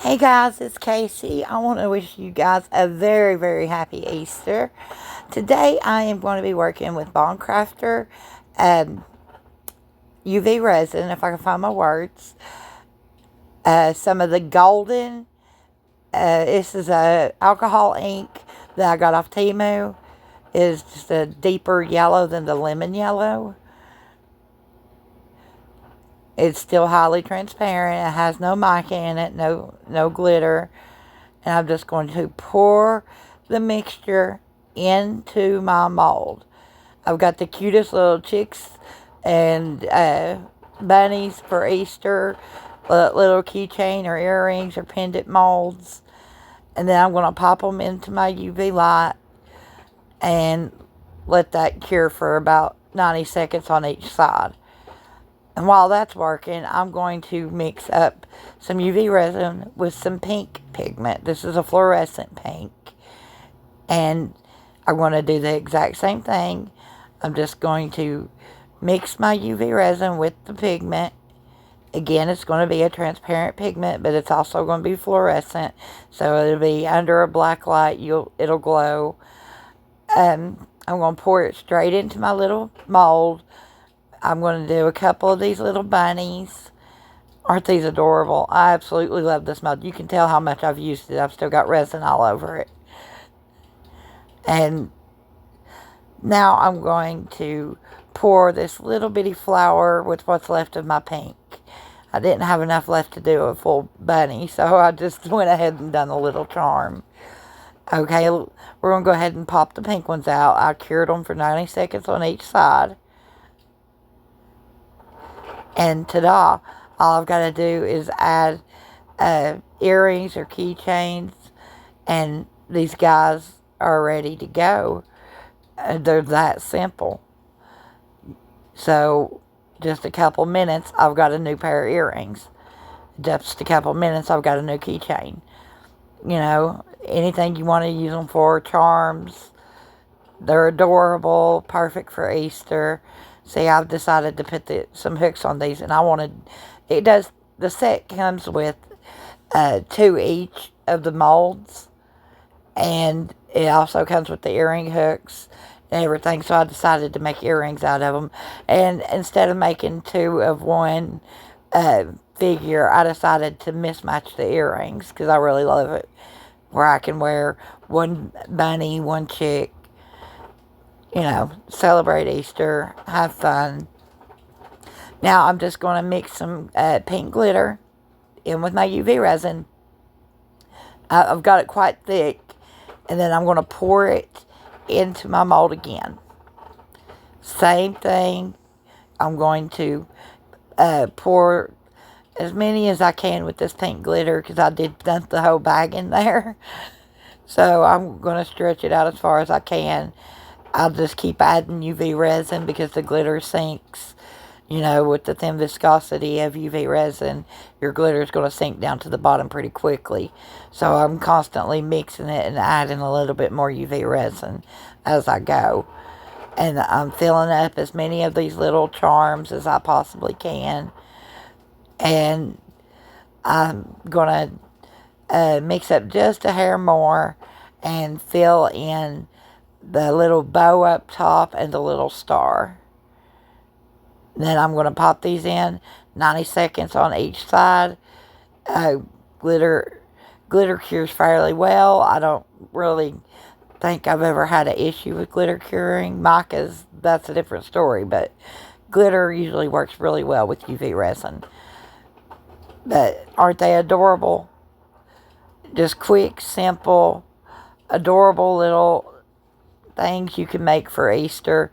Hey guys, it's Casey. I want to wish you guys a very, very happy Easter. Today I am going to be working with Bond Craftor UV resin, if I can find my words. Some of the golden, this is a alcohol ink that I got off Temu. It is just a deeper yellow than the lemon yellow. It's still highly transparent. It has no mica in it, no glitter. And I'm just going to pour the mixture into my mold. I've got the cutest little chicks and bunnies for Easter, little keychain or earrings or pendant molds. And then I'm going to pop them into my UV light and let that cure for about 90 seconds on each side. And while that's working, I'm going to mix up some UV resin with some pink pigment. This is a fluorescent pink. And I'm going to do the exact same thing. I'm just going to mix my UV resin with the pigment. Again, it's going to be a transparent pigment, but it's also going to be fluorescent. So it'll be under a black light. It'll glow. I'm going to pour it straight into my little mold. I'm going to do a couple of these little bunnies. Aren't these adorable? I absolutely love this mold. You can tell how much I've used it. I've still got resin all over it. And now I'm going to pour this little bitty flower with what's left of my pink. I didn't have enough left to do a full bunny, so I just went ahead and done a little charm. Okay, we're going to go ahead and pop the pink ones out. I cured them for 90 seconds on each side. And ta-da, all I've got to do is add earrings or keychains, and these guys are ready to go. They're that simple. So, just a couple minutes, I've got a new pair of earrings. Just a couple minutes, I've got a new keychain. You know, anything you want to use them for, charms. They're adorable, perfect for Easter. See, I've decided to put some hooks on these, and the set comes with 2 each of the molds, and it also comes with the earring hooks and everything, so I decided to make earrings out of them. And instead of making 2 of one figure, I decided to mismatch the earrings, because I really love it, where I can wear one bunny, one chick, you know, celebrate Easter, have fun. Now I'm just going to mix some pink glitter in with my UV resin. I've got it quite thick, and then I'm going to pour it into my mold again. Same thing. I'm going to pour as many as I can with this pink glitter, because I did dump the whole bag in there. So I'm going to stretch it out as far as I can. I'll just keep adding UV resin because the glitter sinks. You know, with the thin viscosity of UV resin, your glitter is going to sink down to the bottom pretty quickly. So I'm constantly mixing it and adding a little bit more UV resin as I go. And I'm filling up as many of these little charms as I possibly can. And I'm going to mix up just a hair more and fill in the little bow up top and the little star. Then I'm going to pop these in 90 seconds on each side. Glitter cures fairly well. I don't really think I've ever had an issue with glitter curing. Micas, that's a different story, but glitter usually works really well with UV resin. But aren't they adorable? Just quick, simple, adorable little things you can make for Easter.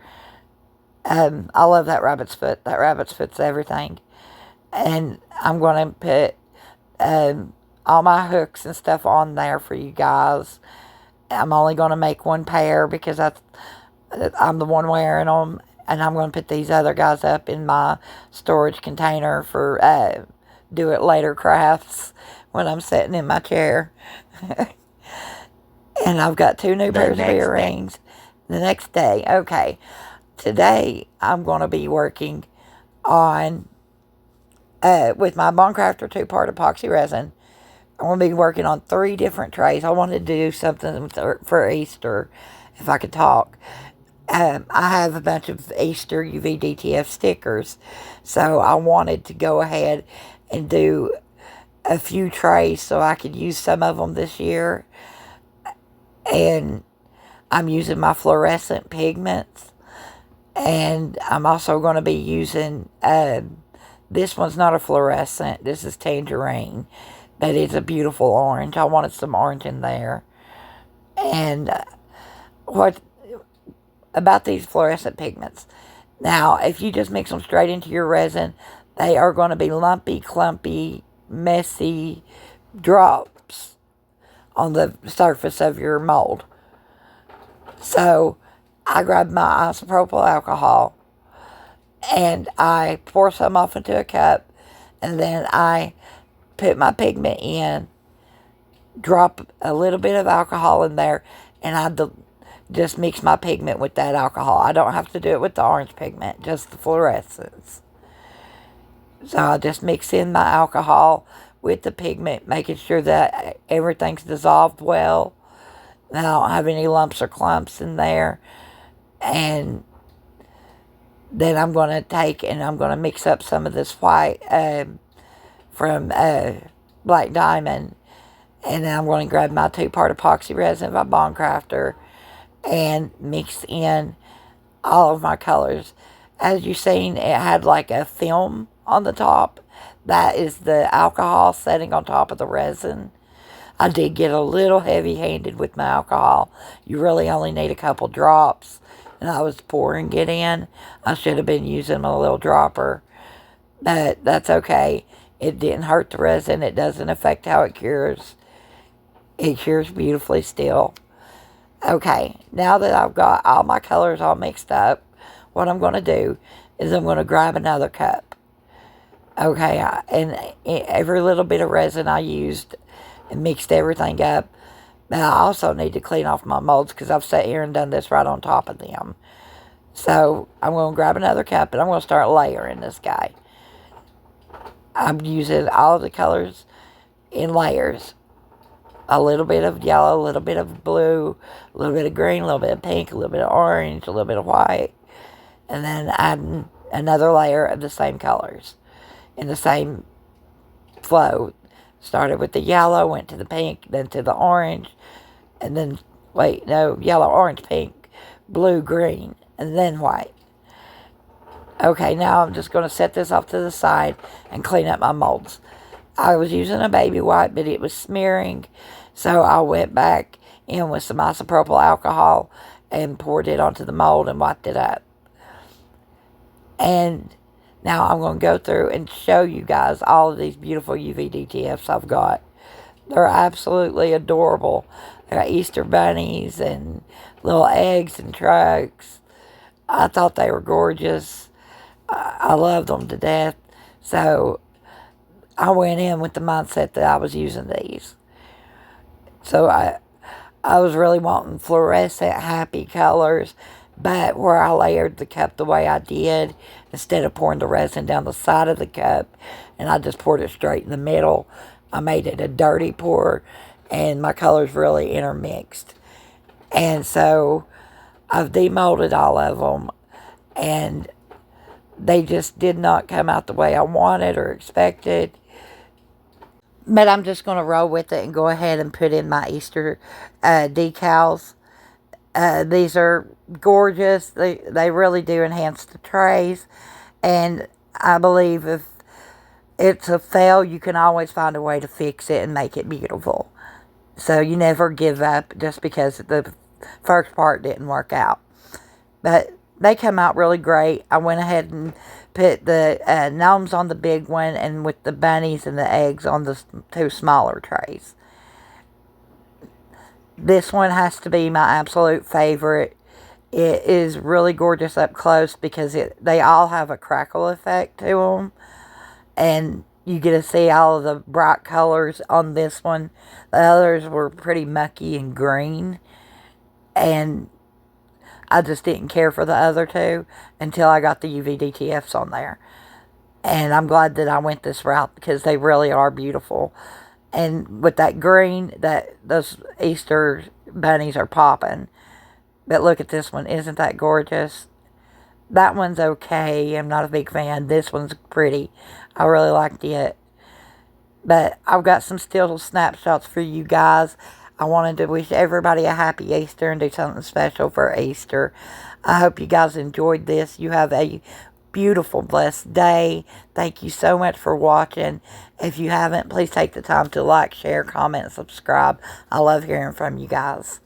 I love that rabbit's foot. That rabbit's foot's everything. And I'm going to put all my hooks and stuff on there for you guys. I'm only going to make 1 pair because I'm the one wearing them. And I'm going to put these other guys up in my storage container for do it later crafts when I'm sitting in my chair. And I've got 2 new pairs of earrings. The next day, okay. Today, I'm going to be working on, with my Bond Craftor 2-part epoxy resin, I'm going to be working on 3 different trays. I wanted to do something for Easter, if I could talk. I have a bunch of Easter UV-DTF stickers, so I wanted to go ahead and do a few trays so I could use some of them this year. And I'm using my fluorescent pigments, and I'm also going to be using, this one's not a fluorescent, this is tangerine, but it's a beautiful orange. I wanted some orange in there. And what about these fluorescent pigments? Now, if you just mix them straight into your resin, they are going to be lumpy, clumpy, messy drops on the surface of your mold. So I grabbed my isopropyl alcohol and I pour some off into a cup, and then I put my pigment in, drop a little bit of alcohol in there, and I just mix my pigment with that alcohol. I don't have to do it with the orange pigment, just the fluorescence. So I just mix in my alcohol with the pigment, making sure that everything's dissolved well. And I don't have any lumps or clumps in there. And then I'm going to take and I'm going to mix up some of this white from Black Diamond. And then I'm going to grab my 2-part epoxy resin by Bond Crafter and mix in all of my colors. As you've seen, it had like a film on the top. That is the alcohol setting on top of the resin. I did get a little heavy-handed with my alcohol. You really only need a couple drops. And I was pouring it in. I should have been using a little dropper. But that's okay. It didn't hurt the resin. It doesn't affect how it cures. It cures beautifully still. Okay, now that I've got all my colors all mixed up, what I'm going to do is I'm going to grab another cup. Okay, and every little bit of resin I used and mixed everything up. Now, I also need to clean off my molds because I've sat here and done this right on top of them. So, I'm going to grab another cup and I'm going to start layering this guy. I'm using all of the colors in layers. A little bit of yellow, a little bit of blue, a little bit of green, a little bit of pink, a little bit of orange, a little bit of white. And then adding another layer of the same colors in the same flow. Started with the yellow, went to the pink, then to the orange, and then, yellow, orange, pink, blue, green, and then white. Okay, now I'm just going to set this off to the side and clean up my molds. I was using a baby wipe, but it was smearing, so I went back in with some isopropyl alcohol and poured it onto the mold and wiped it up. And now I'm going to go through and show you guys all of these beautiful UV-DTFs I've got. They're absolutely adorable. I got Easter bunnies and little eggs and trucks. I thought they were gorgeous. I loved them to death. So I went in with the mindset that I was using these. So I was really wanting fluorescent, happy colors. But where I layered the cup the way I did, instead of pouring the resin down the side of the cup, and I just poured it straight in the middle, I made it a dirty pour, and my colors really intermixed. And so I've demolded all of them, and they just did not come out the way I wanted or expected. But I'm just going to roll with it and go ahead and put in my Easter decals. These are gorgeous. They really do enhance the trays. And I believe if it's a fail, you can always find a way to fix it and make it beautiful. So you never give up just because the first part didn't work out. But they come out really great. I went ahead and put the gnomes on the big one and with the bunnies and the eggs on the 2 smaller trays. This one has to be my absolute favorite. It is really gorgeous up close because they all have a crackle effect to them. And you get to see all of the bright colors on this one. The others were pretty mucky and green. And I just didn't care for the other 2 until I got the UV-DTFs on there. And I'm glad that I went this route because they really are beautiful. And with that green, those Easter bunnies are popping. But look at this one. Isn't that gorgeous? That one's okay. I'm not a big fan. This one's pretty. I really liked it. But I've got some still snapshots for you guys. I wanted to wish everybody a happy Easter and do something special for Easter. I hope you guys enjoyed this. You have a beautiful, blessed day. Thank you so much for watching. If you haven't, please take the time to like, share, comment, and subscribe. I love hearing from you guys.